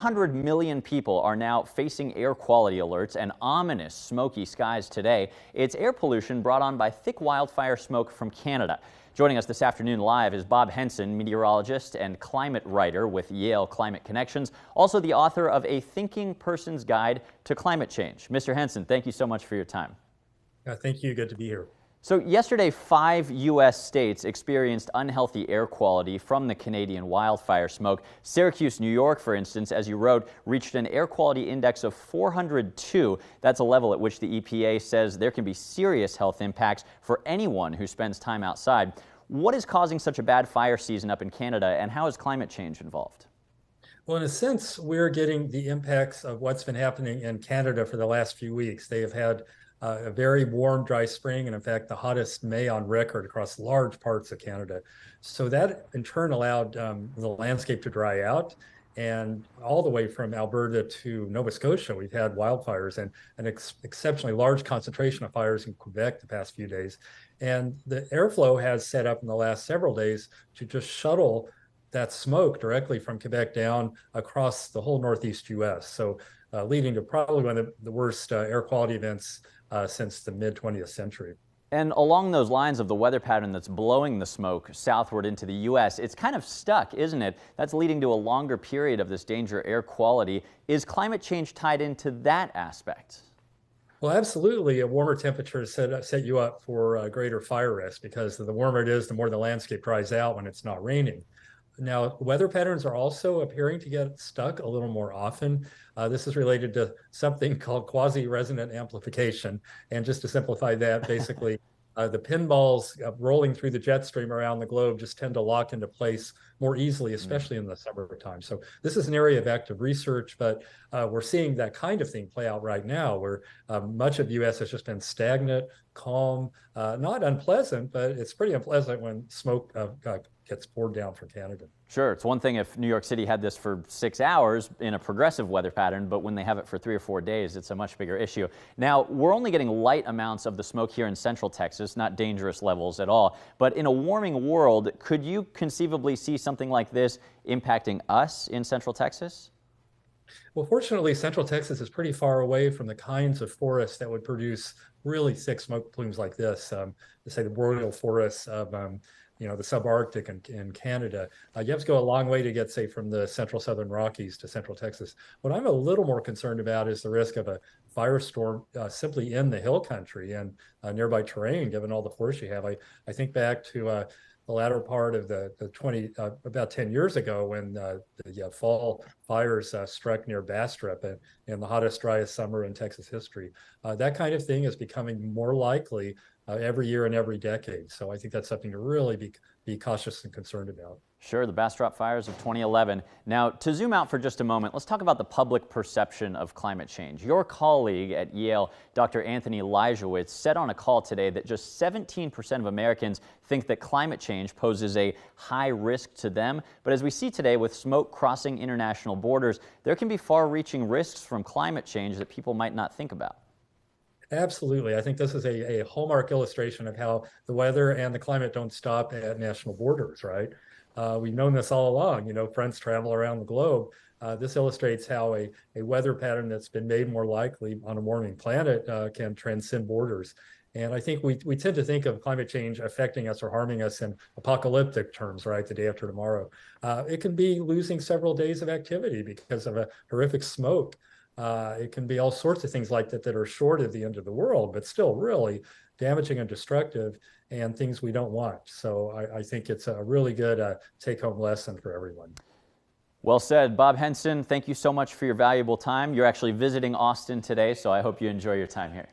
100 million people are now facing air quality alerts and ominous smoky skies today. It's air pollution brought on by thick wildfire smoke from Canada. Joining us this afternoon live is Bob Henson, meteorologist and climate writer with Yale Climate Connections, also the author of A Thinking Person's Guide to Climate Change. Mr. Henson, thank you so much for your time. Thank you. Good to be here. So yesterday, 5 U.S. states experienced unhealthy air quality from the Canadian wildfire smoke. Syracuse, New York, for instance, as you wrote, reached an air quality index of 402. That's a level at which the EPA says there can be serious health impacts for anyone who spends time outside. What is causing such a bad fire season up in Canada, and how is climate change involved? Well, in a sense, we're getting the impacts of what's been happening in Canada for the last few weeks. They have had a very warm, dry spring, and in fact, the hottest May on record across large parts of Canada. So that in turn allowed the landscape to dry out. And all the way from Alberta to Nova Scotia, we've had wildfires and an exceptionally large concentration of fires in Quebec the past few days. And the airflow has set up in the last several days to just shuttle that smoke directly from Quebec down across the whole Northeast U.S. So leading to probably one of the worst air quality events since the mid-20th century. And along those lines of the weather pattern that's blowing the smoke southward into the U.S., it's kind of stuck, isn't it? That's leading to a longer period of this danger air quality. Is climate change tied into that aspect? Well, absolutely. A warmer temperature set you up for greater fire risk, because the warmer it is, the more the landscape dries out when it's not raining. Now, weather patterns are also appearing to get stuck a little more often. This is related to something called quasi-resonant amplification. And just to simplify that, basically, the pinballs rolling through the jet stream around the globe just tend to lock into place more easily, especially in the summertime. So this is an area of active research, but we're seeing that kind of thing play out right now, where much of the U.S. has just been stagnant, calm, not unpleasant, but it's pretty unpleasant when smoke gets poured down from Canada. Sure, it's one thing if New York City had this for 6 hours in a progressive weather pattern, but when they have it for 3 or 4 days, it's a much bigger issue. Now, we're only getting light amounts of the smoke here in central Texas, not dangerous levels at all. But in a warming world, could you conceivably see something like this impacting us in central Texas? Well, fortunately, central Texas is pretty far away from the kinds of forests that would produce really thick smoke plumes like this. Say the boreal forests of the subarctic in Canada. You have to go a long way to get, say, from the central southern Rockies to central Texas. What I'm a little more concerned about is the risk of a firestorm simply in the hill country and nearby terrain, given all the forests you have. I think back to the latter part of about 10 years ago, when the fall fires struck near Bastrop in the hottest, driest summer in Texas history. That kind of thing is becoming more likely every year and every decade. So I think that's something to really be cautious and concerned about. Sure, the Bastrop fires of 2011. Now, to zoom out for just a moment, let's talk about the public perception of climate change. Your colleague at Yale, Dr. Anthony Leibowitz, said on a call today that just 17% of Americans think that climate change poses a high risk to them. But as we see today, with smoke crossing international borders, there can be far-reaching risks from climate change that people might not think about. Absolutely. I think this is a hallmark illustration of how the weather and the climate don't stop at national borders, right? We've known this all along. Fronts travel around the globe. This illustrates how a weather pattern that's been made more likely on a warming planet can transcend borders. And I think we tend to think of climate change affecting us or harming us in apocalyptic terms, right? The day after tomorrow. It can be losing several days of activity because of a horrific smoke. It can be all sorts of things like that are short of the end of the world, but still really damaging and destructive, and things we don't want. So I think it's a really good take-home lesson for everyone. Well said. Bob Henson, thank you so much for your valuable time. You're actually visiting Austin today, so I hope you enjoy your time here.